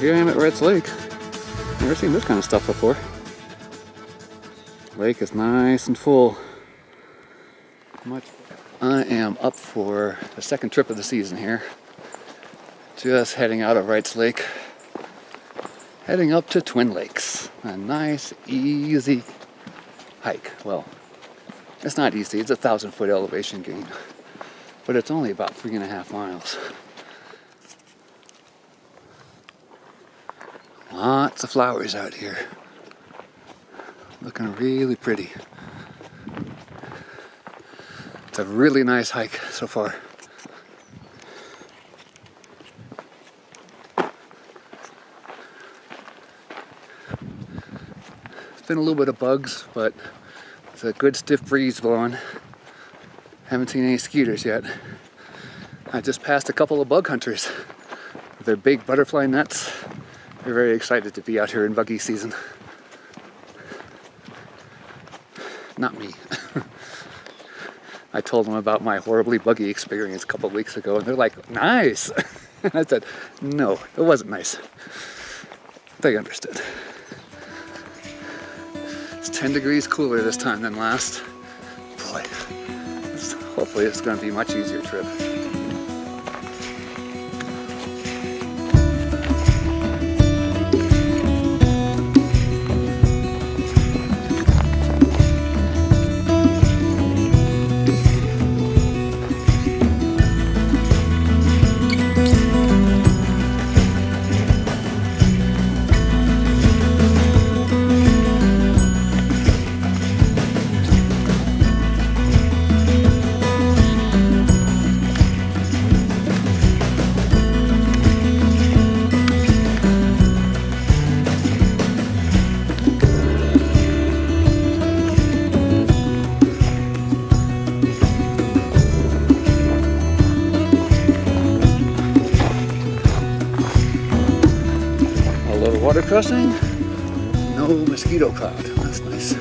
here I am at Reds Lake. Never seen this kind of stuff before. Lake is nice and full. I am up for the second trip of the season here. Just heading out of Wrights Lake. Heading up to Twin Lakes. A nice, easy hike. Well, it's not easy. It's a 1,000-foot elevation gain. But it's only about 3.5 miles. Lots of flowers out here. Looking really pretty. It's a really nice hike so far. It's been a little bit of bugs, but it's a good stiff breeze blowing. Haven't seen any skeeters yet. I just passed a couple of bug hunters with their big butterfly nets. They're very excited to be out here in buggy season. Not me. I told them about my horribly buggy experience a couple of weeks ago, and they're like, nice! And I said, no, it wasn't nice. They understood. It's 10 degrees cooler this time than last. Boy, hopefully it's going to be a much easier trip. Water crossing, no mosquito cloud. That's nice.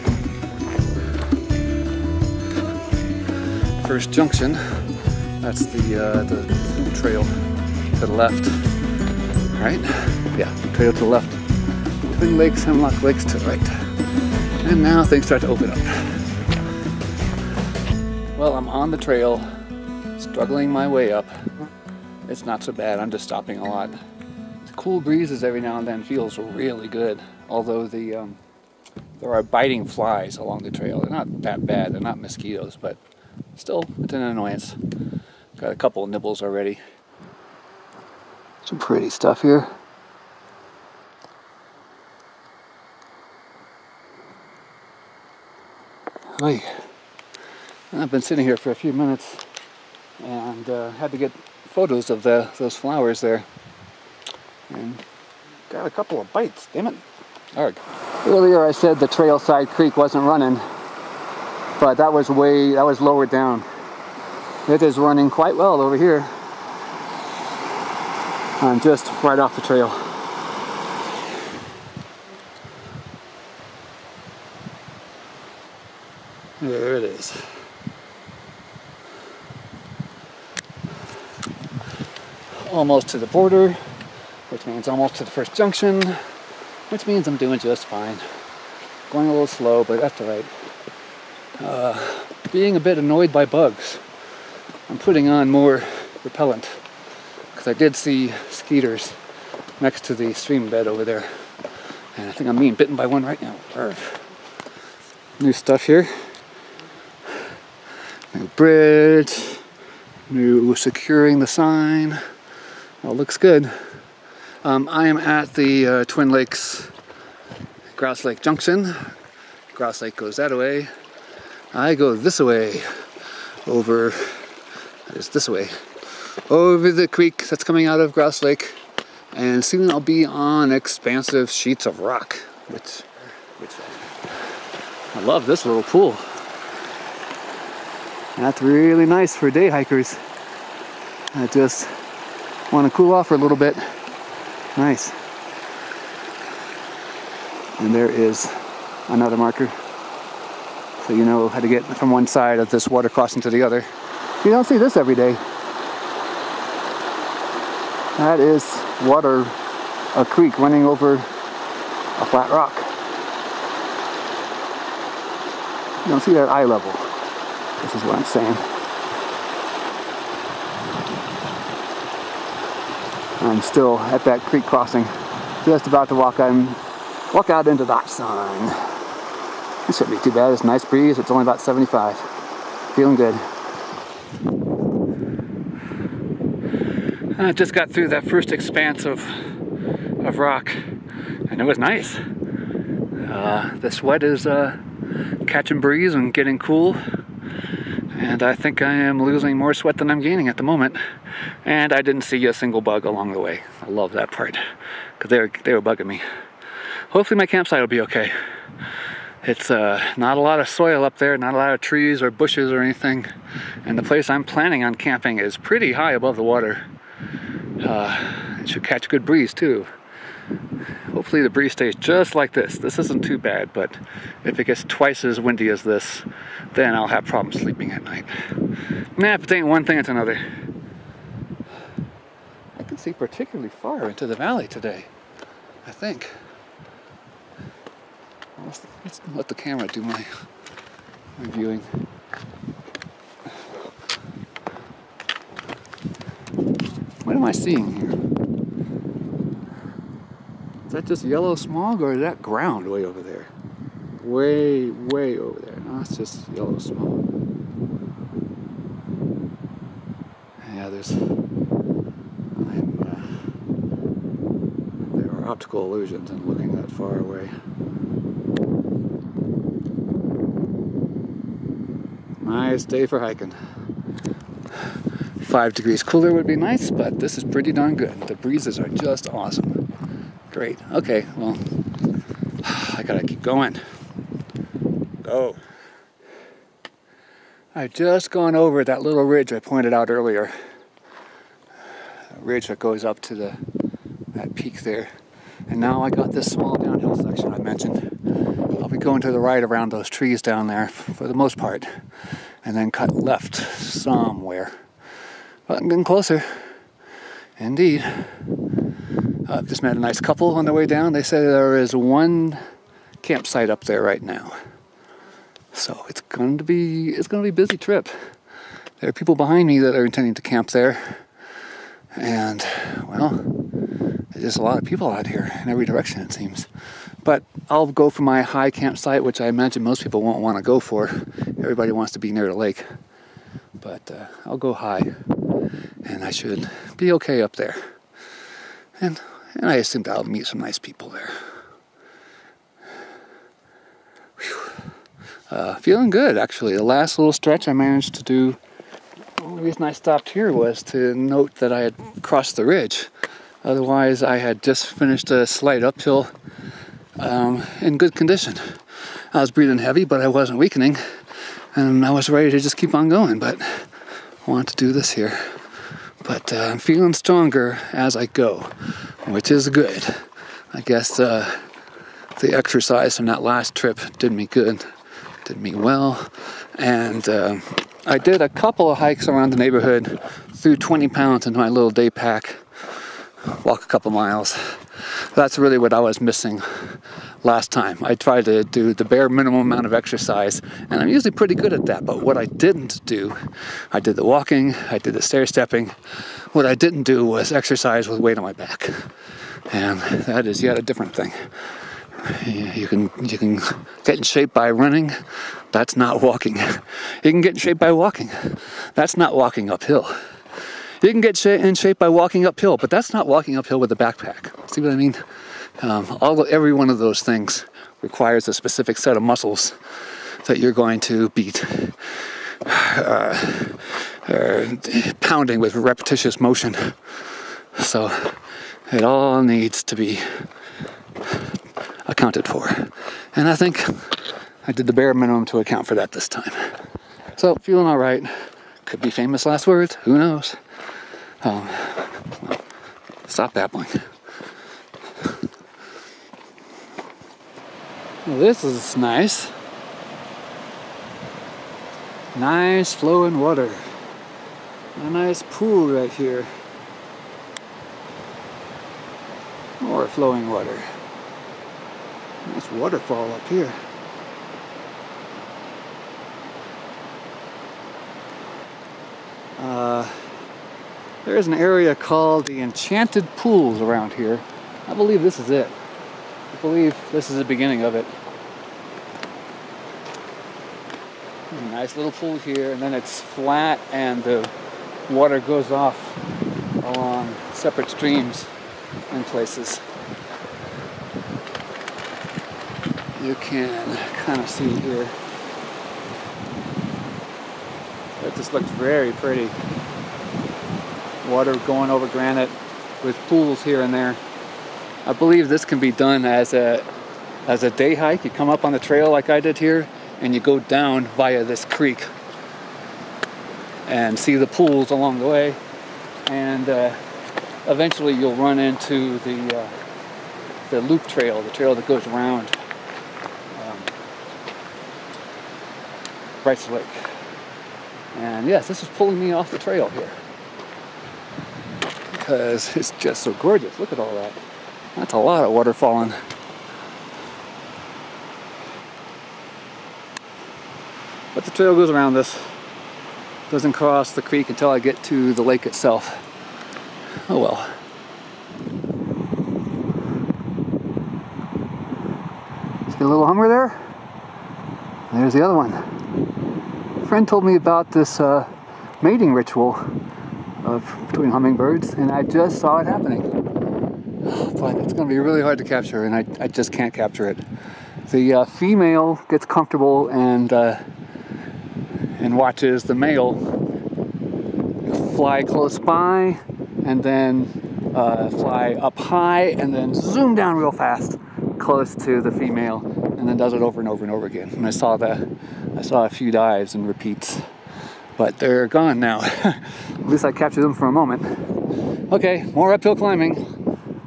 First junction, that's the trail to the left, right? Yeah, trail to the left. Twin Lakes, Hemlock Lakes to the right. And now things start to open up. Well, I'm on the trail, struggling my way up. It's not so bad, I'm just stopping a lot. Cool breezes every now and then feels really good, although there are biting flies along the trail. They're not that bad, they're not mosquitoes, but still, it's an annoyance. Got a couple of nibbles already. Some pretty stuff here. Hey. I've been sitting here for a few minutes and had to get photos of those flowers there. And got a couple of bites, damn it. Arg. Earlier I said the Trailside Creek wasn't running, but that was lower down. It is running quite well over here. I'm just right off the trail. There it is. Almost to the border, which means almost to the first junction, which means I'm doing just fine. Going a little slow, but that's alright. Being a bit annoyed by bugs. I'm putting on more repellent, because I did see skeeters next to the stream bed over there. And I think I'm being bitten by one right now. Arrgh. New stuff here. New bridge. New securing the sign. All looks good. I am at the Twin Lakes Grouse Lake Junction. Grouse Lake goes that way. I go this way. Over the creek that's coming out of Grouse Lake. And soon I'll be on expansive sheets of rock, which I love this little pool. That's really nice for day hikers. I just want to cool off for a little bit. Nice. And there is another marker. So you know how to get from one side of this water crossing to the other. You don't see this every day. That is water a creek running over a flat rock. You don't see that at eye level. This is what I'm saying. I'm still at that creek crossing, just about to walk out into that sun. It shouldn't be too bad. It's a nice breeze. It's only about 75. Feeling good. I just got through that first expanse of rock, and it was nice. The sweat is catching breeze and getting cool, and I think I am losing more sweat than I'm gaining at the moment. And I didn't see a single bug along the way. I love that part, because they were bugging me. Hopefully my campsite will be okay. It's not a lot of soil up there, not a lot of trees or bushes or anything, and the place I'm planning on camping is pretty high above the water. It should catch a good breeze too. Hopefully the breeze stays just like this. This isn't too bad, but if it gets twice as windy as this, then I'll have problems sleeping at night. Nah, if it ain't one thing, it's another. I can see particularly far into the valley today, I think. Let's let the camera do my viewing. What am I seeing here? Is that just yellow smog, or is that ground way over there? Way over there. No, it's just yellow smog. Yeah, there are optical illusions in looking that far away. Nice day for hiking. 5 degrees cooler would be nice, but this is pretty darn good. The breezes are just awesome. Great. Okay, well, I gotta keep going. Go. I've just gone over that little ridge I pointed out earlier. A ridge that goes up to that peak there. And now I got this small downhill section I mentioned. I'll be going to the right around those trees down there for the most part, and then cut left somewhere. But I'm getting closer. Indeed. I've just met a nice couple on the way down. They say there is one campsite up there right now. So it's going to be a busy trip. There are people behind me that are intending to camp there. And, well, there's just a lot of people out here in every direction, it seems. But I'll go for my high campsite, which I imagine most people won't want to go for. Everybody wants to be near the lake. But I'll go high, and I should be okay up there. And I assume I'll meet some nice people there. Feeling good, actually. The last little stretch I managed to do, the reason I stopped here was to note that I had crossed the ridge. Otherwise, I had just finished a slight uphill in good condition. I was breathing heavy, but I wasn't weakening, and I was ready to just keep on going, but I wanted to do this here. But I'm feeling stronger as I go, which is good. I guess the exercise from that last trip did me good, did me well, and I did a couple of hikes around the neighborhood, threw 20 pounds into my little day pack, walk a couple miles. That's really what I was missing last time. I tried to do the bare minimum amount of exercise, and I'm usually pretty good at that, but what I didn't do, I did the walking, I did the stair stepping. What I didn't do was exercise with weight on my back, and that is yet a different thing. You can get in shape by running. That's not walking. You can get in shape by walking. That's not walking uphill. You can get in shape by walking uphill, but that's not walking uphill with a backpack. See what I mean? Every one of those things requires a specific set of muscles that you're going to be pounding with repetitious motion. So it all needs to be accounted for. And I think I did the bare minimum to account for that this time. So feeling all right. Could be famous last words. Who knows? Well, stop babbling. Well, this is nice. Nice flowing water. A nice pool right here. Oh, More flowing water. Nice waterfall up here. There is an area called the Enchanted Pools around here. I believe this is it. I believe this is the beginning of it. There's a nice little pool here, and then it's flat and the water goes off along separate streams in places. You can kind of see here. It just looks very pretty. Water going over granite with pools here and there. I believe this can be done as a day hike. You come up on the trail like I did here, and you go down via this creek and see the pools along the way, and eventually you'll run into the loop trail, the trail that goes around Bryce Lake. And yes, this is pulling me off the trail here because it's just so gorgeous. Look at all that. That's a lot of water falling. But the trail goes around this. Doesn't cross the creek until I get to the lake itself. Oh well. See a little hummer there? There's the other one. A friend told me about this mating ritual between hummingbirds, and I just saw it happening. But it's going to be really hard to capture, and I just can't capture it. The female gets comfortable and watches the male fly close by, and then fly up high, and then zoom down real fast close to the female, and then does it over and over and over again. And I saw a few dives and repeats, but they're gone now. At least I captured them for a moment. Okay, more uphill climbing.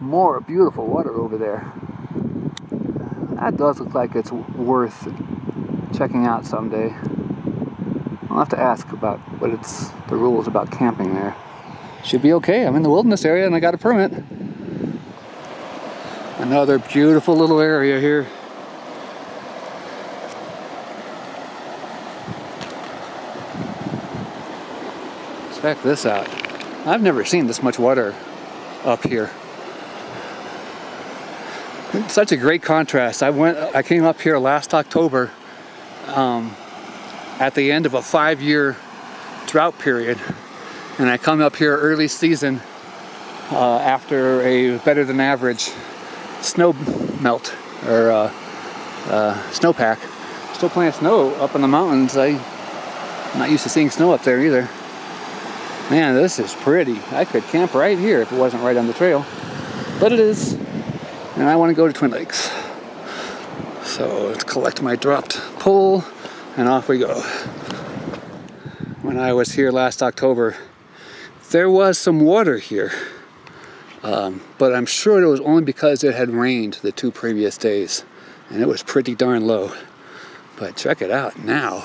More beautiful water over there. That does look like it's worth checking out someday. I'll have to ask about what the rules about camping there. Should be okay. I'm in the wilderness area and I got a permit. Another beautiful little area here. Check this out. I've never seen this much water up here. It's such a great contrast. I came up here last October at the end of a 5-year drought period, and I come up here early season after a better than average snow melt or snowpack. Still plenty of snow up in the mountains. I'm not used to seeing snow up there either. Man, this is pretty. I could camp right here if it wasn't right on the trail, but it is. And I want to go to Twin Lakes. So let's collect my dropped pole and off we go. When I was here last October, there was some water here. But I'm sure it was only because it had rained the 2 previous days. And it was pretty darn low. But check it out now.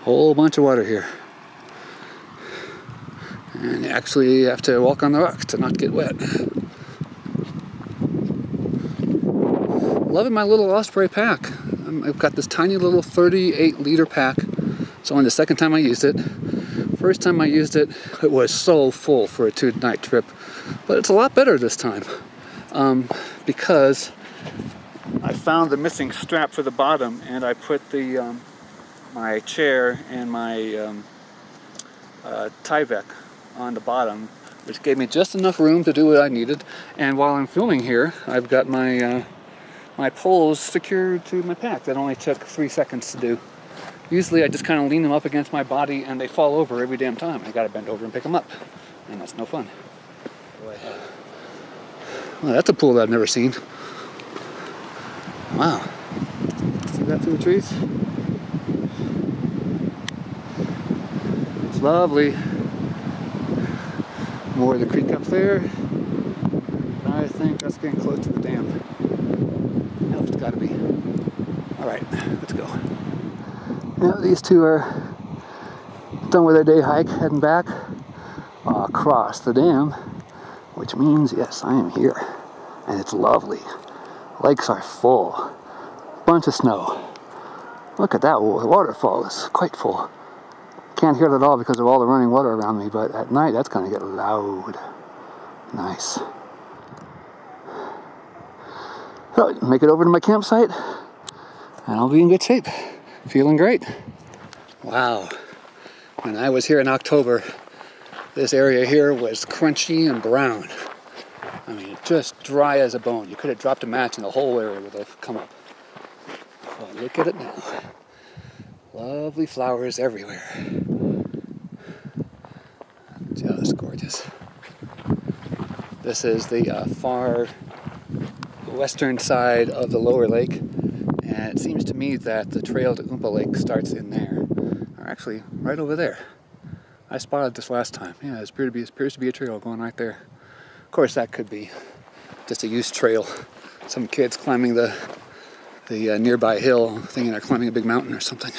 Whole bunch of water here. And you actually have to walk on the rocks to not get wet. Loving my little Osprey pack. I've got this tiny little 38-liter pack. It's only the second time I used it. First time I used it, it was so full for a 2-night trip. But it's a lot better this time. Because I found the missing strap for the bottom, and I put the my chair and my Tyvek on the bottom, which gave me just enough room to do what I needed. And while I'm filming here, I've got my my poles secured to my pack. That only took 3 seconds to do. Usually I just kind of lean them up against my body and they fall over every damn time. I gotta bend over and pick them up, and that's no fun. Well, that's a pool that I've never seen. Wow. See that through the trees? It's lovely. More of the creek up there. I think that's getting close to the dam. No, it's gotta be. Alright, let's go. Now these two are done with their day hike, heading back across the dam. which means, yes, I am here. And it's lovely. Lakes are full. Bunch of snow. Look at that, the waterfall is quite full. Can't hear it at all because of all the running water around me, but at night that's gonna get loud. Nice. So, make it over to my campsite, and I'll be in good shape. Feeling great. Wow. When I was here in October, this area here was crunchy and brown. I mean, just dry as a bone. You could have dropped a match and the whole area would have come up. But look at it now. Lovely flowers everywhere. Just gorgeous. This is the far western side of the lower lake, and it seems to me that the trail to Oompa Lake starts in there, or actually right over there. I spotted this last time. Yeah, it appears to be a trail going right there. Of course, that could be just a used trail. Some kids climbing the nearby hill, thinking they're climbing a big mountain or something.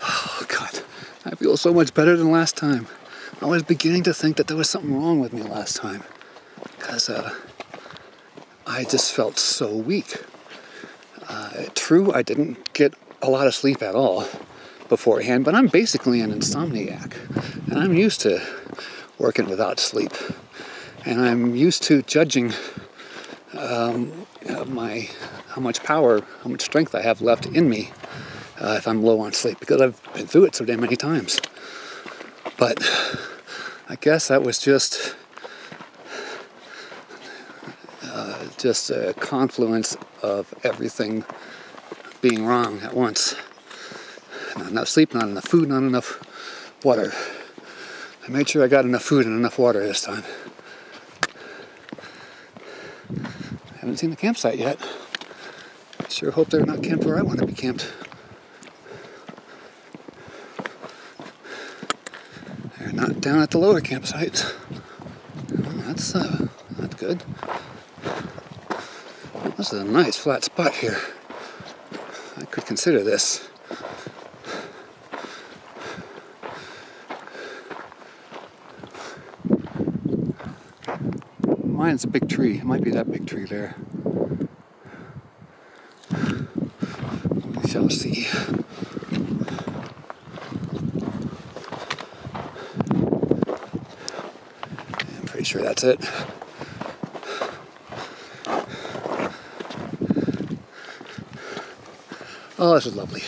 Oh God, I feel so much better than last time. I was beginning to think that there was something wrong with me last time, because I just felt so weak. True, I didn't get a lot of sleep at all beforehand, but I'm basically an insomniac, and I'm used to working without sleep, and I'm used to judging how much power, how much strength I have left in me if I'm low on sleep, because I've been through it so damn many times. But I guess that was just a confluence of everything being wrong at once. Not enough sleep, not enough food, not enough water. I made sure I got enough food and enough water this time. I haven't seen the campsite yet. Sure hope they're not camped where I want to be camped. They're not down at the lower campsite. Oh, that's good. This is a nice flat spot here. I could consider this. Mine's a big tree. It might be that big tree there. We shall see. I'm pretty sure that's it. Oh, this is lovely.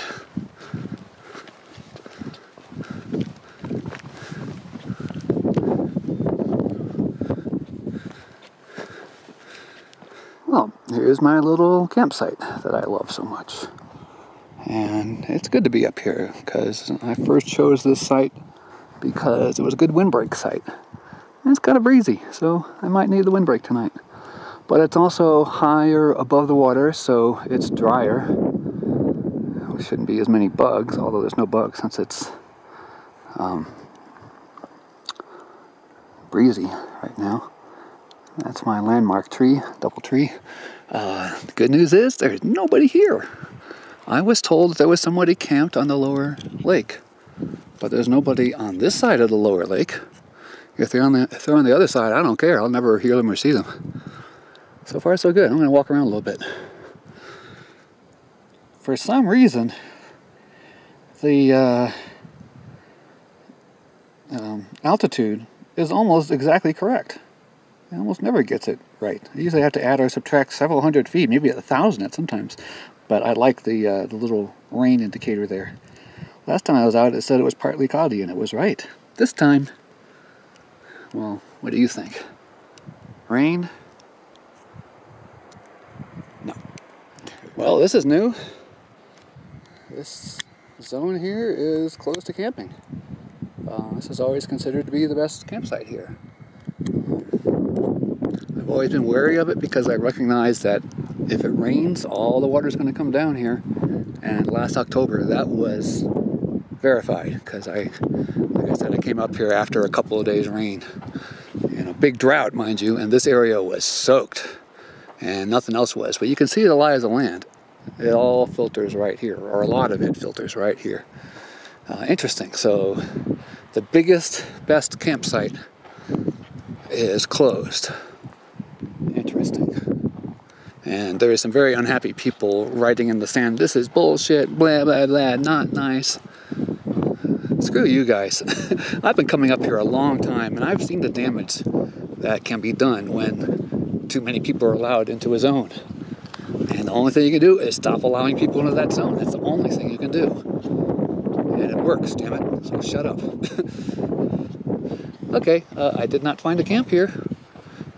Well, here's my little campsite that I love so much. And it's good to be up here, because I first chose this site because it was a good windbreak site. And it's kind of breezy, so I might need the windbreak tonight. But it's also higher above the water, so it's drier. There shouldn't be as many bugs, although there's no bugs since it's breezy right now. That's my landmark tree, double tree. The good news is there's nobody here. I was told that there was somebody camped on the lower lake, but there's nobody on this side of the lower lake. If they're on the other side, I don't care. I'll never hear them or see them. So far, so good. I'm going to walk around a little bit. For some reason, the altitude is almost exactly correct. It almost never gets it right. I usually have to add or subtract several hundred feet, maybe 1,000 at sometimes. But I like the little rain indicator there. Last time I was out, it said it was partly cloudy, and it was right. This time, well, what do you think? Rain? No. Well, this is new. This zone here is closed to camping. This is always considered to be the best campsite here. I've always been wary of it because I recognize that if it rains, all the water's going to come down here. And last October, that was verified because like I said, I came up here after a couple of days rain. In a big drought, mind you, and this area was soaked and nothing else was. But you can see the lie of the land. It all filters right here, or a lot of it filters right here. Interesting. So the biggest, best campsite is closed. Interesting. And there is some very unhappy people writing in the sand, "This is bullshit, blah, blah, blah, not nice." Screw you guys. I've been coming up here a long time, and I've seen the damage that can be done when too many people are allowed into a zone. And the only thing you can do is stop allowing people into that zone. That's the only thing you can do. And it works, damn it. So shut up. Okay, I did not find a camp here.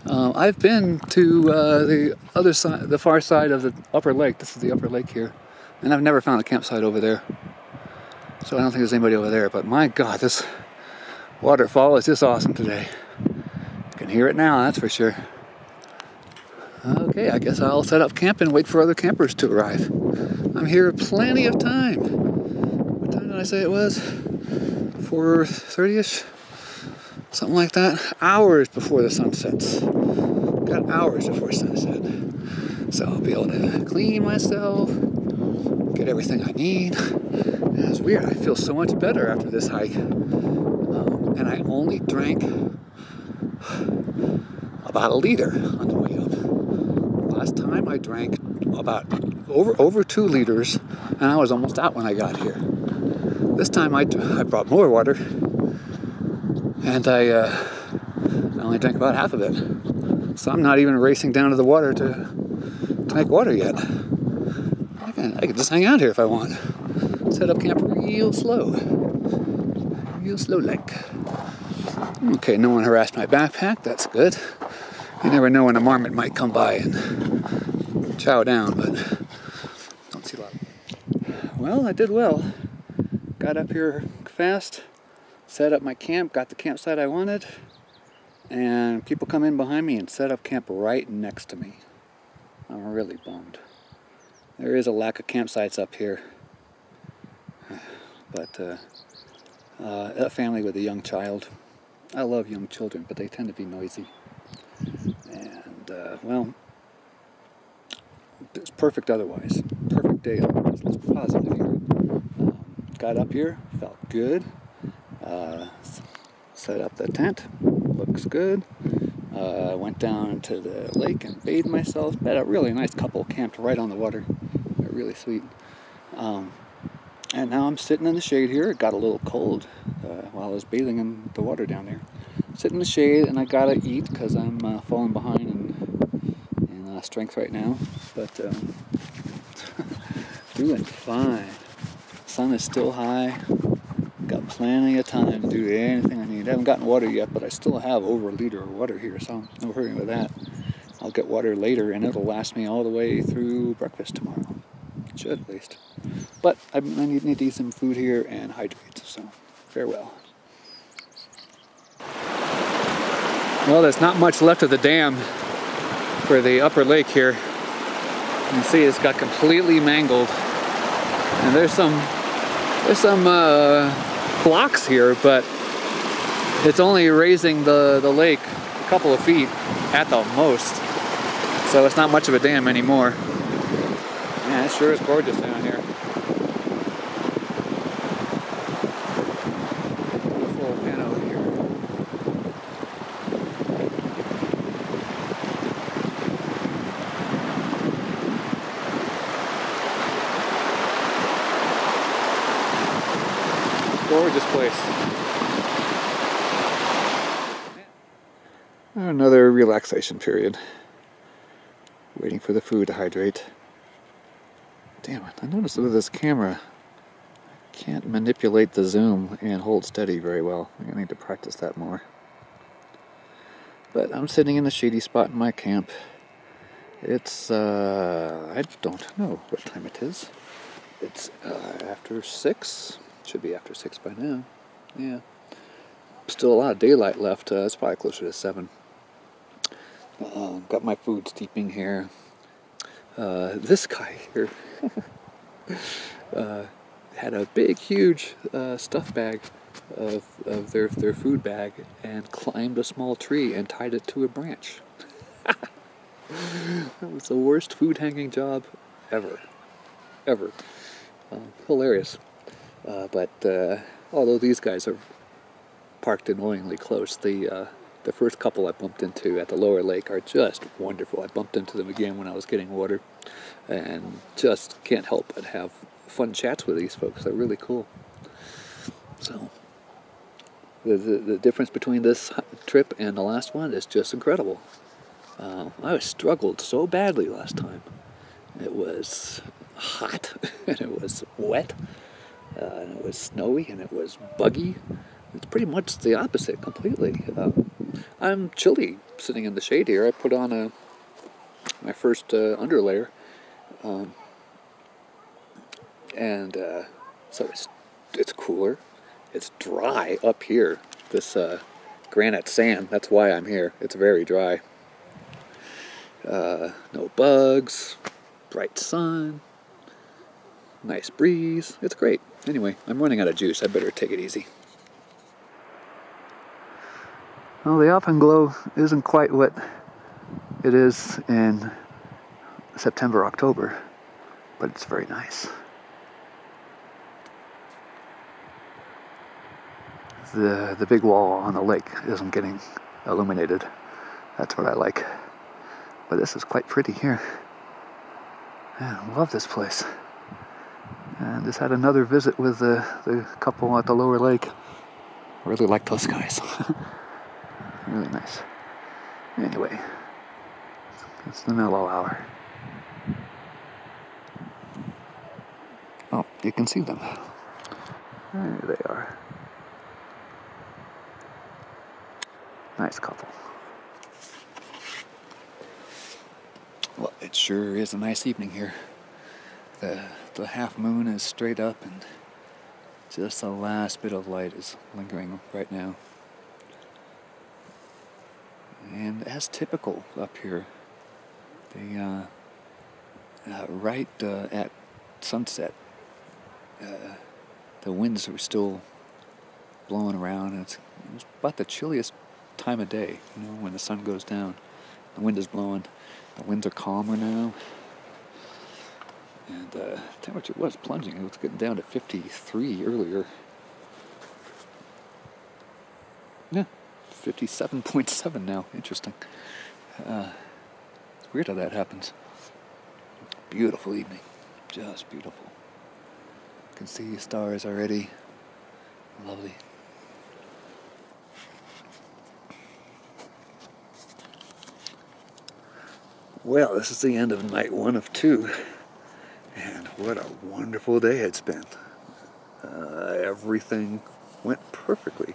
I've been to the other side, the far side of the upper lake. This is the upper lake here. And I've never found a campsite over there. So I don't think there's anybody over there. But my God, this waterfall is just awesome today. You can hear it now, that's for sure. Okay, I guess I'll set up camp and wait for other campers to arrive. I'm here plenty of time. What time did I say it was? 4:30ish? Something like that. Hours before the sun sets. Got hours before sunset. So I'll be able to clean myself, get everything I need. And it's weird, I feel so much better after this hike. And I only drank about a liter on the way up. Last time I drank about over 2 liters, and I was almost out when I got here. This time I brought more water, and I only drank about half of it. So I'm not even racing down to the water to make water yet. I can just hang out here if I want. Set up camp real slow like. Okay, no one harassed my backpack, that's good. You never know when a marmot might come by and chow down, but don't see a lot. Well, I did well. Got up here fast, set up my camp, got the campsite I wanted, and people come in behind me and set up camp right next to me. I'm really bummed. There is a lack of campsites up here, but a family with a young child. I love young children, but they tend to be noisy. And, well, it's perfect otherwise. Perfect day otherwise. Let's be positive here. Got up here, felt good. Set up the tent, looks good. Went down to the lake and bathed myself. Met a really nice couple camped right on the water. They're really sweet. And now I'm sitting in the shade here. It got a little cold while I was bathing in the water down there. Sit in the shade, and I gotta eat because I'm falling behind in strength right now. But doing fine. Sun is still high. Got plenty of time to do anything I need. I haven't gotten water yet, but I still have over a liter of water here, so no hurry with that. I'll get water later, and it'll last me all the way through breakfast tomorrow. It should, at least. But I need to eat some food here and hydrate, so farewell. Well, there's not much left of the dam for the upper lake here. You can see it's got completely mangled. And there's some blocks here, but it's only raising the lake a couple of feet at the most. So it's not much of a dam anymore. Yeah, it sure is gorgeous down here. Beautiful piano here. Gorgeous place. Another relaxation period. Waiting for the food to hydrate. Damn it, I noticed with this camera I can't manipulate the zoom and hold steady very well. I need to practice that more. But I'm sitting in a shady spot in my camp. It's, I don't know what time it is. It's after 6. Should be after 6 by now. Yeah. Still a lot of daylight left. It's probably closer to 7. Got my food steeping here. This guy here had a big, huge stuff bag of their food bag and climbed a small tree and tied it to a branch. That was the worst food hanging job ever. Hilarious. But although these guys are parked annoyingly close, the The first couple I bumped into at the lower lake are just wonderful. I bumped into them again when I was getting water, and just can't help but have fun chats with these folks. They're really cool. So the difference between this trip and the last one is just incredible. I struggled so badly last time. It was hot, and it was wet, and it was snowy, and it was buggy. It's pretty much the opposite completely. I'm chilly sitting in the shade here. I put on my first underlayer, and so it's cooler. It's dry up here. This granite sand, that's why I'm here. It's very dry. No bugs, bright sun, nice breeze. It's great. Anyway, I'm running out of juice. I better take it easy. Well, the alpenglow isn't quite what it is in September, October, but it's very nice. The big wall on the lake isn't getting illuminated. That's what I like. But this is quite pretty here. Man, I love this place. And just had another visit with the couple at the lower lake. I really like those guys. Really nice. Anyway, it's the mellow hour. Oh, you can see them. There they are. Nice couple. Well, it sure is a nice evening here. The half moon is straight up, and just the last bit of light is lingering right now. And as typical up here, right at sunset, the winds are still blowing around, and it's about the chilliest time of day, when the sun goes down. The wind is blowing. The winds are calmer now. And the temperature was plunging. It was getting down to 53 earlier. Yeah, 57.7 now. Interesting. It's weird how that happens. Beautiful evening. Just beautiful. You can see stars already. Lovely. Well, this is the end of night 1 of 2. And what a wonderful day it's been. Everything went perfectly,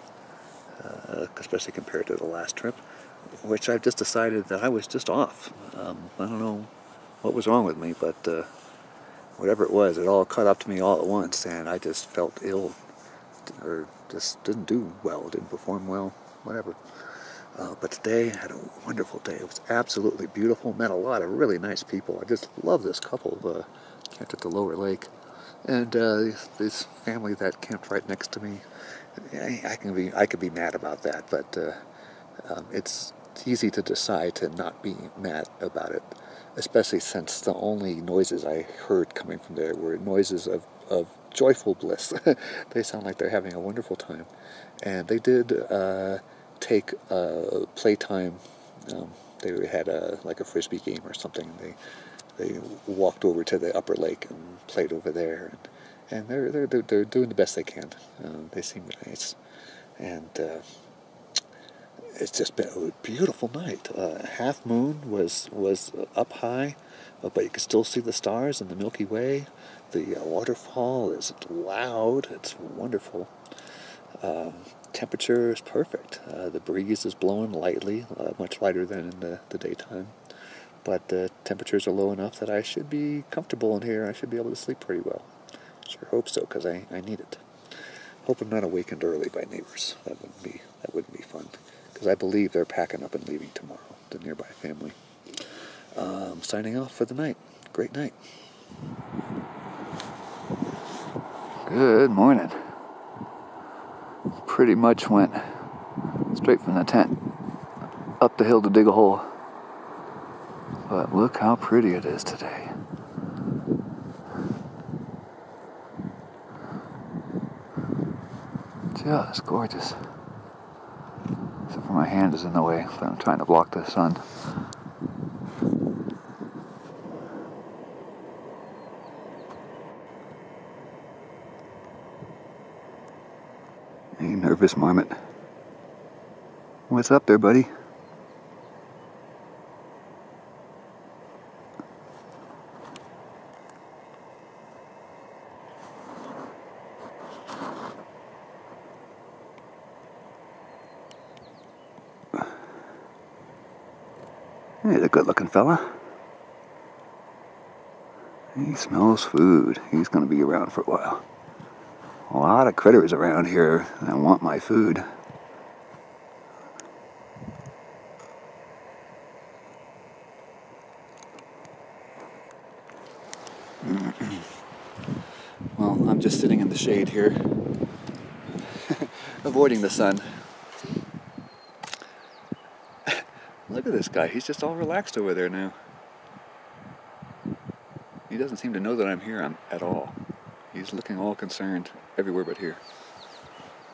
especially compared to the last trip, which I've just decided that I was just off. I don't know what was wrong with me, but whatever it was, it all caught up to me all at once, and I just felt ill, or just didn't do well, didn't perform well, whatever. But today I had a wonderful day. It was absolutely beautiful. Met a lot of really nice people. I just love this couple camped at the lower lake, and this family that camped right next to me. I could be mad about that, but it's easy to decide to not be mad about it, especially since the only noises I heard coming from there were noises of joyful bliss. They sound like they're having a wonderful time, and they did take playtime. They had like a frisbee game or something. They walked over to the upper lake and played over there, and they're doing the best they can. They seem nice, and it's just been a beautiful night. Half moon was up high, but you could still see the stars and the Milky Way. The waterfall is loud. It's wonderful. Temperature is perfect. The breeze is blowing lightly, much lighter than in the daytime. But the temperatures are low enough that I should be comfortable in here. I should be able to sleep pretty well. Sure hope so, because I need it. Hope I'm not awakened early by neighbors. That wouldn't be fun, because I believe they're packing up and leaving tomorrow, the nearby family. Signing off for the night. Great night. Good morning. Pretty much went straight from the tent up the hill to dig a hole. But look how pretty it is today. Just gorgeous. Except for my hand is in the way, so I'm trying to block the sun. Hey, nervous marmot. What's up there, buddy? He's a good-looking fella. He smells food. He's going to be around for a while. A lot of critters around here that want my food. Well, I'm just sitting in the shade here, avoiding the sun. Look at this guy, he's just all relaxed over there now. He doesn't seem to know that I'm here at all. He's looking all concerned everywhere but here.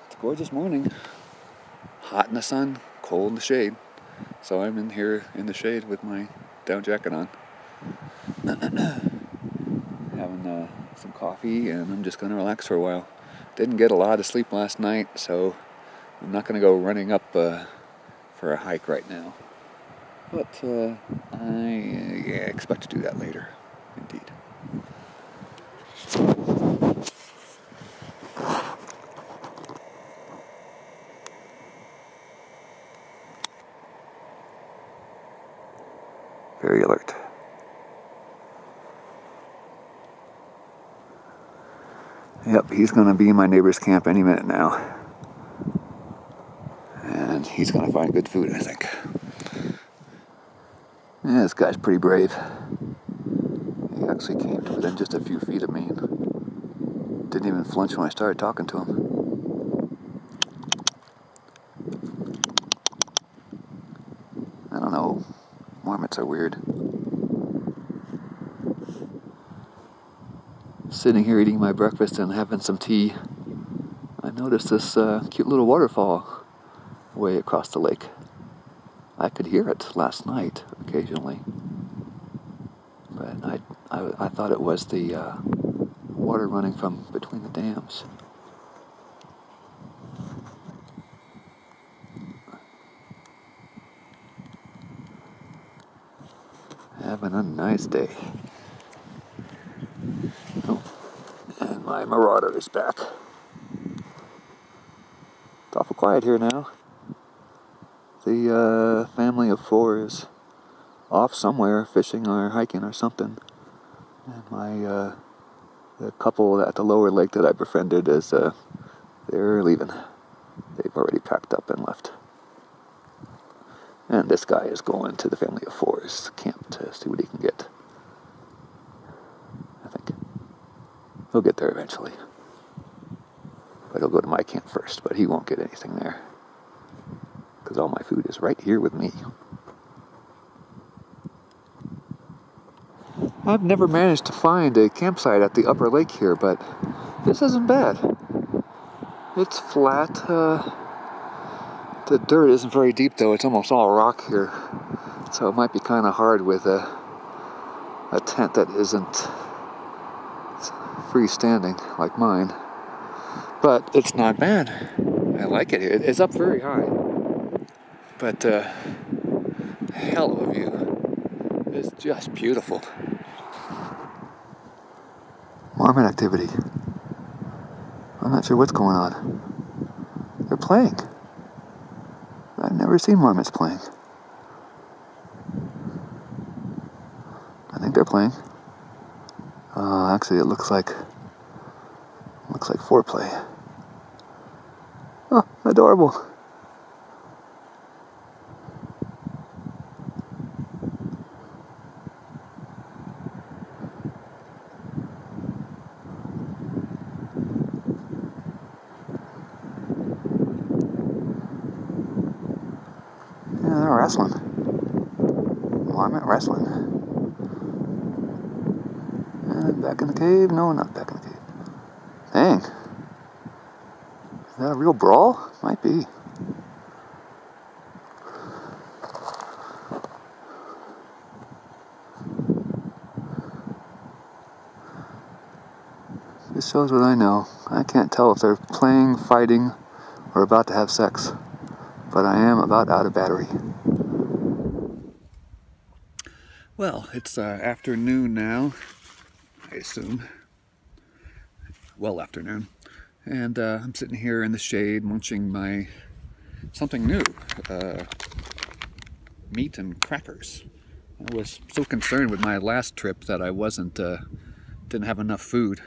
It's a gorgeous morning. Hot in the sun, cold in the shade. So I'm in here in the shade with my down jacket on. Having some coffee, and I'm just going to relax for a while. Didn't get a lot of sleep last night, so I'm not going to go running up for a hike right now. But I expect to do that later, indeed. Very alert. Yep, he's going to be in my neighbor's camp any minute now. And he's going to find good food, I think. Yeah, this guy's pretty brave. He actually came to within just a few feet of me and didn't even flinch when I started talking to him. I don't know. Marmots are weird. Sitting here eating my breakfast and having some tea, I noticed this cute little waterfall way across the lake. I could hear it last night occasionally, but I thought it was the water running from between the dams. Having a nice day. Oh, and my marauder is back. It's awful quiet here now. The family of four is off somewhere fishing or hiking or something, and the couple at the lower lake that I befriended is they're leaving. They've already packed up and left. And this guy is going to the family of four's camp to see what he can get. I think he'll get there eventually, but he'll go to my camp first. But he won't get anything there, because all my food is right here with me. I've never managed to find a campsite at the upper lake here, but this isn't bad. It's flat. The dirt isn't very deep though, it's almost all rock here. So it might be kind of hard with a tent that isn't freestanding like mine. But it's not bad. I like it here. It's up very high. But hell of a view. It's just beautiful. Marmot activity. I'm not sure what's going on. They're playing. I've never seen marmots playing. I think they're playing. Actually, it looks like foreplay. Oh, adorable. Yeah, they're wrestling. Marmot wrestling. And back in the cave? No, not back in the cave. Dang. Is that a real brawl? Might be. Just shows what I know. I can't tell if they're playing, fighting, or about to have sex. But I am about out of battery. Well, it's afternoon now, I assume. Well, afternoon. And I'm sitting here in the shade munching my something new, meat and crackers. I was so concerned with my last trip that I didn't have enough food.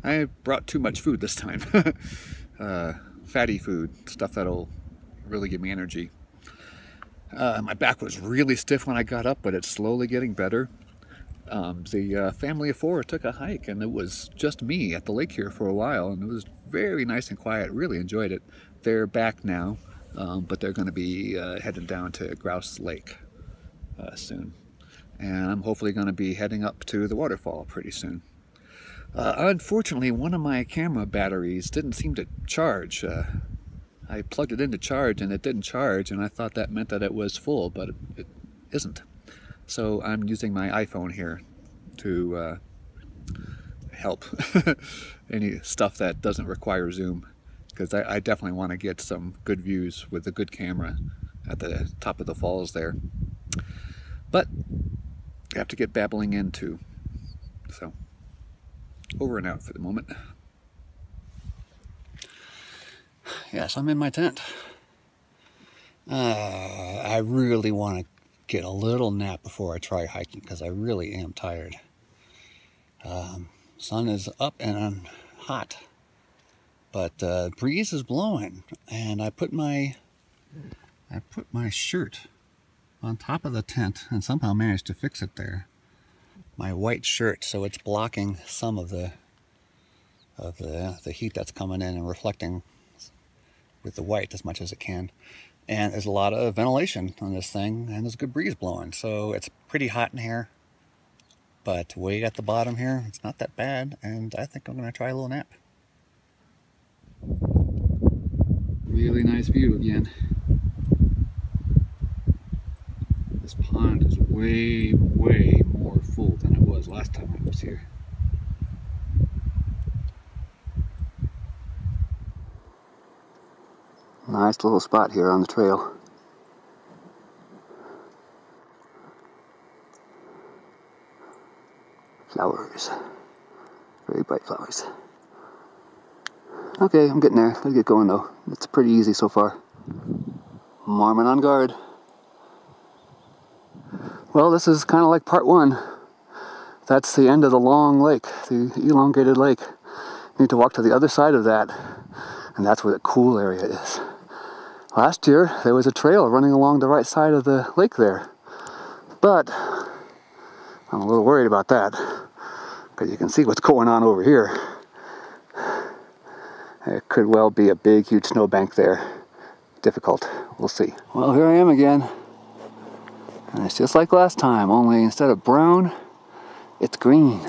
I brought too much food this time. Fatty food, stuff that'll really give me energy. My back was really stiff when I got up, but it's slowly getting better. The family of four took a hike, and it was just me at the lake here for a while, and it was very nice and quiet. Really enjoyed it. They're back now, but they're going to be heading down to Grouse Lake soon. And I'm hopefully going to be heading up to the waterfall pretty soon. Unfortunately, one of my camera batteries didn't seem to charge. I plugged it in to charge and it didn't charge, and I thought that meant that it was full, but it isn't. So I'm using my iPhone here to help any stuff that doesn't require zoom, because I definitely want to get some good views with a good camera at the top of the falls there. But I have to get babbling in too. So over and out for the moment. Yes, I'm in my tent. I really want to get a little nap before I try hiking because I really am tired. Sun is up and I'm hot, but breeze is blowing, and I put my shirt on top of the tent and somehow managed to fix it there. My white shirt, so it's blocking some of the heat that's coming in and reflecting with the white as much as it can. And there's a lot of ventilation on this thing, and there's a good breeze blowing, so it's pretty hot in here. But way at the bottom here, it's not that bad, and I think I'm going to try a little nap. Really nice view again. This pond is way, way more full than it was last time I was here. Nice little spot here on the trail. Flowers. Very bright flowers. Okay, I'm getting there. Let's get going though. It's pretty easy so far. Marmon on guard. Well, this is kind of like part one. That's the end of the long lake, the elongated lake. You need to walk to the other side of that, and that's where the cool area is. Last year, there was a trail running along the right side of the lake there. But I'm a little worried about that, because you can see what's going on over here. It could well be a big, huge snowbank there. Difficult. We'll see. Well, here I am again. And it's just like last time, only instead of brown, it's green.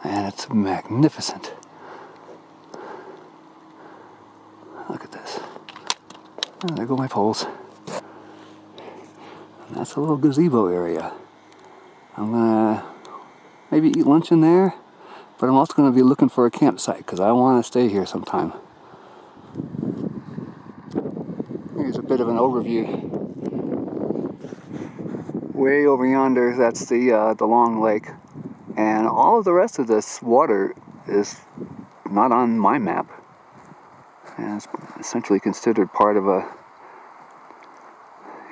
And it's magnificent. Look at this. Oh, there go my poles. And that's a little gazebo area. I'm gonna maybe eat lunch in there, but I'm also gonna be looking for a campsite because I want to stay here sometime. Here's a bit of an overview. Way over yonder, that's the long lake, and all of the rest of this water is not on my map. And it's essentially considered part of a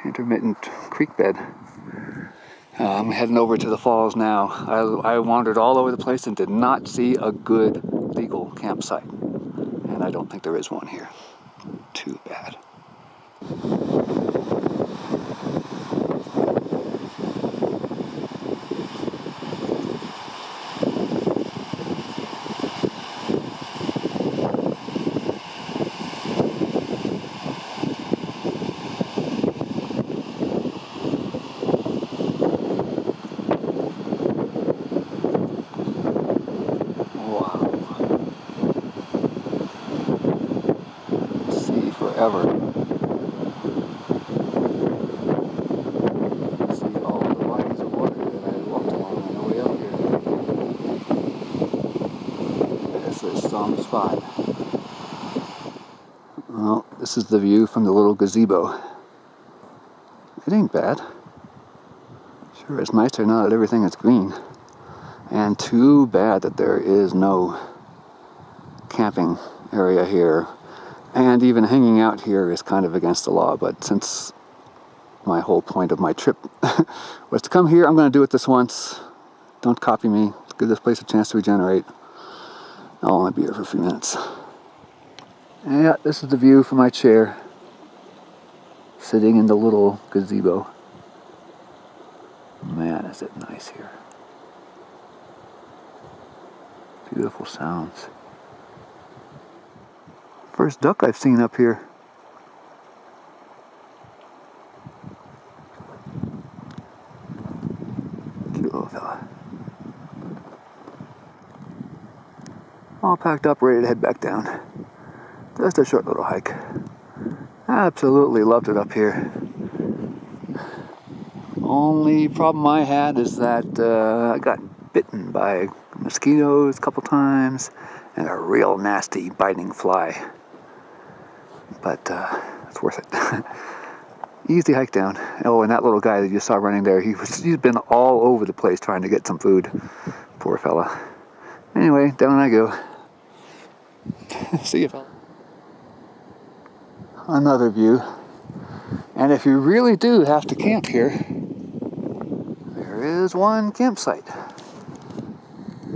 intermittent creek bed. I'm heading over to the falls now. I wandered all over the place and did not see a good legal campsite. And I don't think there is one here. Too bad. Forever. See all the bodies of water that I walked along on the way up here. This this is the view from the little gazebo. It ain't bad. Sure, it's nicer now that everything is green. And too bad that there is no camping area here. And even hanging out here is kind of against the law, but since my whole point of my trip was to come here, I'm going to do it this once. Don't copy me. Let's give this place a chance to regenerate. I'll only be here for a few minutes. And yeah, this is the view from my chair, sitting in the little gazebo. Man, is it nice here. Beautiful sounds. First duck I've seen up here. Cute little fella. All packed up, ready to head back down. Just a short little hike. Absolutely loved it up here. Only problem I had is that I got bitten by mosquitoes a couple times and a real nasty biting fly. But it's worth it. Easy hike down. Oh, and that little guy that you saw running there, he's been all over the place trying to get some food. Poor fella. Anyway, down I go. See you, fella. Another view. And if you really do have to camp here, there is one campsite.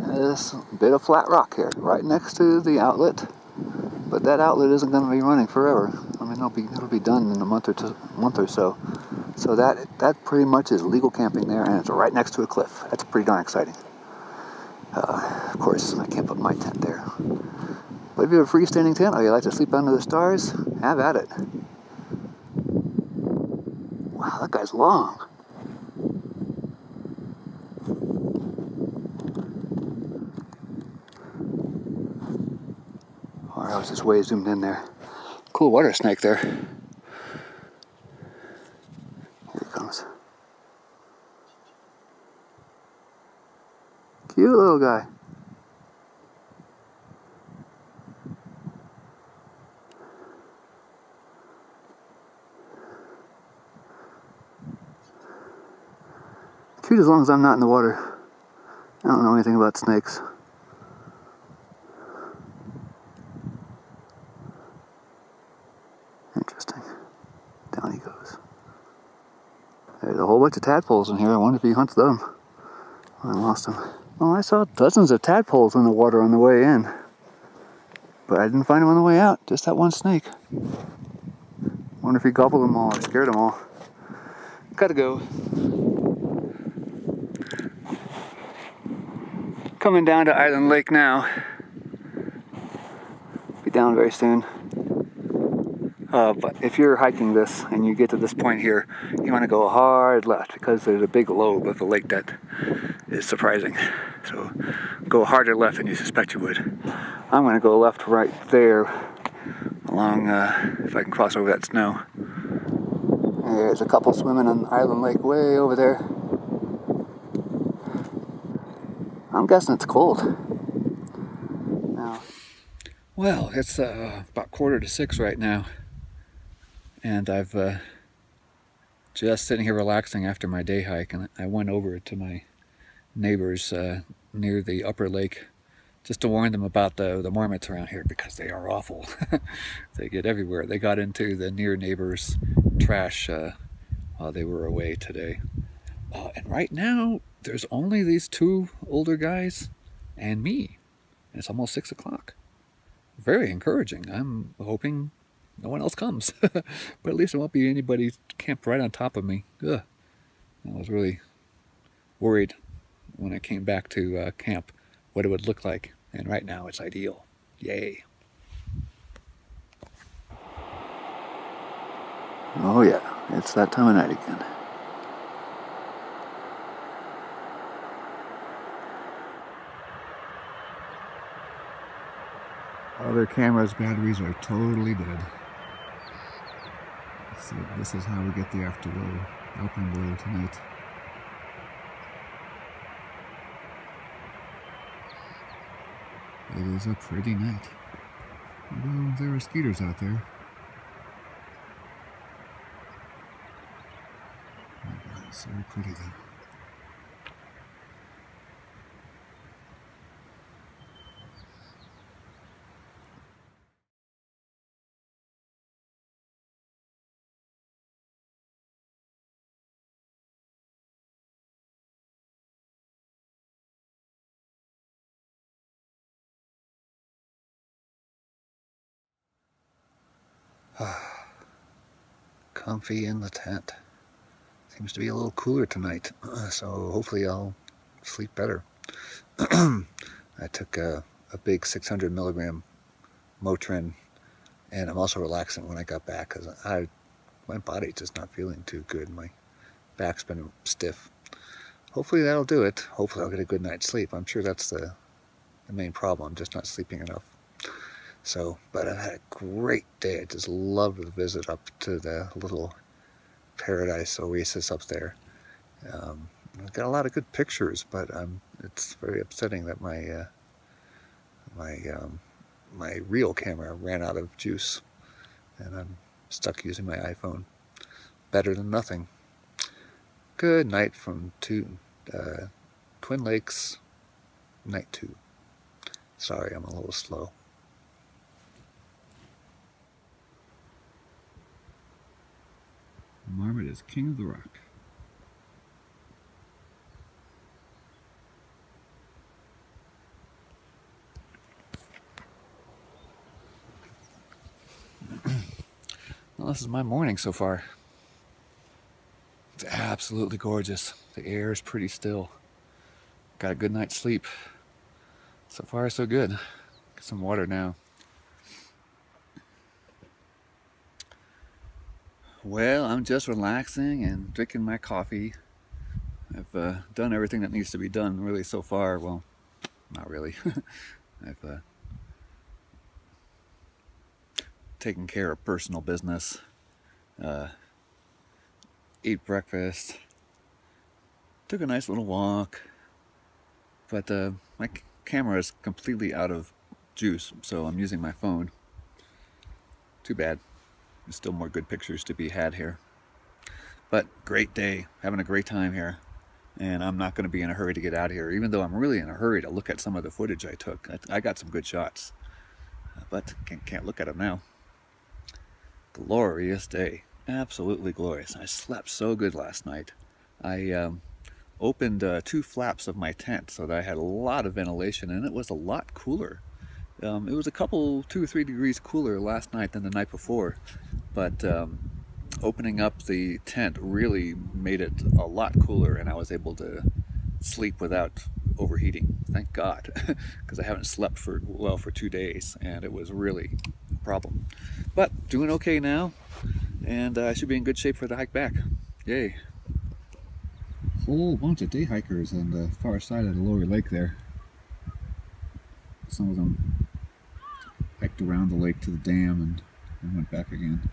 This bit of flat rock here, right next to the outlet. But that outlet isn't going to be running forever. I mean, it'll be done in a month or so. So that pretty much is legal camping there, and it's right next to a cliff. That's pretty darn exciting. Of course, I can't put my tent there. But if you have a freestanding tent, or you like to sleep under the stars, have at it. Wow, that guy's long. Or I was just way zoomed in there. Cool water snake there. Here he comes. Cute little guy. Cute as long as I'm not in the water. I don't know anything about snakes. Interesting. Down he goes. There's a whole bunch of tadpoles in here. I wonder if he hunts them. I lost him. Well, I saw dozens of tadpoles in the water on the way in. But I didn't find him on the way out. Just that one snake. Wonder if he gobbled them all or scared them all. Gotta go. Coming down to Island Lake now. Be down very soon. But if you're hiking this and you get to this point here, you want to go hard left because there's a big lobe of the lake that is surprising. So go harder left than you suspect you would. I'm going to go left right there along, if I can cross over that snow. There's a couple swimming on Island Lake way over there. I'm guessing it's cold. Now. Well, it's about 5:45 right now. And I've just sitting here relaxing after my day hike, and I went over to my neighbors near the upper lake just to warn them about the marmots around here because they are awful. They get everywhere. They got into the near neighbors' trash while they were away today. And right now, there's only these two older guys and me. And it's almost 6 o'clock. Very encouraging. I'm hoping no one else comes. But at least there won't be anybody camped right on top of me. Ugh. I was really worried when I came back to camp what it would look like. And right now it's ideal. Yay. Oh yeah, it's that time of night again. Other camera's batteries are totally dead. So this is how we get the afterglow, alpenglow tonight. It is a pretty night. Although there are skeeters out there. So pretty though. Comfy in the tent. Seems to be a little cooler tonight, so hopefully I'll sleep better. I took a big 600 milligram Motrin, and I'm also relaxing when I got back because my body's just not feeling too good. My back's been stiff. Hopefully that'll do it. Hopefully I'll get a good night's sleep. I'm sure that's the main problem. I'm just not sleeping enough. So, but I've had a great day. I just loved the visit up to the little paradise oasis up there. I've got a lot of good pictures, but it's very upsetting that my reel camera ran out of juice, and I'm stuck using my iPhone. Better than nothing. Good night from Twin Lakes, night 2. Sorry, I'm a little slow. Marmot is king of the rock. Well, this is my morning so far. It's absolutely gorgeous. The air is pretty still. Got a good night's sleep. So far, so good. Get some water now. Well, I'm just relaxing and drinking my coffee. I've done everything that needs to be done really so far. Well, not really. I've taken care of personal business, ate breakfast, took a nice little walk, but my camera is completely out of juice, so I'm using my phone. Too bad. There's still more good pictures to be had here. But great day, having a great time here. And I'm not going to be in a hurry to get out of here, even though I'm really in a hurry to look at some of the footage I took. I got some good shots, but can't look at them now. Glorious day, absolutely glorious. I slept so good last night. I opened 2 flaps of my tent so that I had a lot of ventilation, and it was a lot cooler. It was a couple, 2 or 3 degrees cooler last night than the night before, but opening up the tent really made it a lot cooler, and I was able to sleep without overheating. Thank God, because I haven't slept for 2 days, and it was really a problem. But doing okay now, and I should be in good shape for the hike back. Yay! Whole bunch of day hikers on the far side of the lower lake there. Some of them hiked around the lake to the dam and went back again.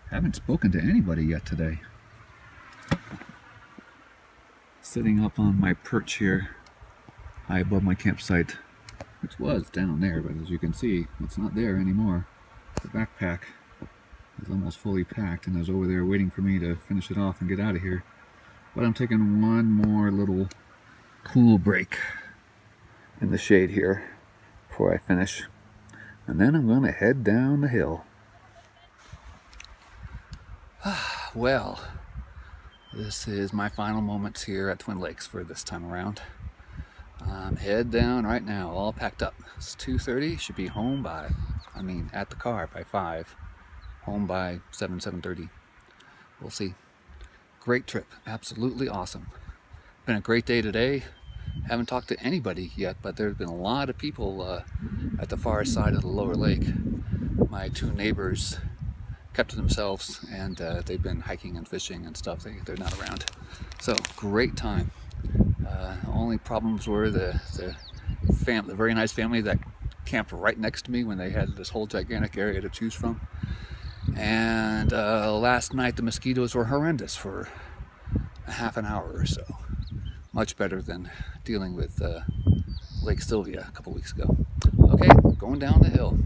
Haven't spoken to anybody yet today. Sitting up on my perch here, high above my campsite, which was down there, but as you can see, it's not there anymore. The backpack is almost fully packed and is over there waiting for me to finish it off and get out of here. But I'm taking one more little cool break in the shade here before I finish. And then I'm going to head down the hill. Well, this is my final moments here at Twin Lakes for this time around. I'm head down right now, all packed up. It's 2:30, should be home by, at the car by 5. Home by 7:30. We'll see. Great trip, absolutely awesome. Been a great day today. Haven't talked to anybody yet, but there's been a lot of people at the far side of the lower lake. My 2 neighbors kept to themselves, and they've been hiking and fishing and stuff. They're not around. So great time. Only problems were the very nice family that camped right next to me when they had this whole gigantic area to choose from. And last night the mosquitoes were horrendous for a half an hour or so. Much better than dealing with Lake Sylvia a couple weeks ago. Okay, going down the hill.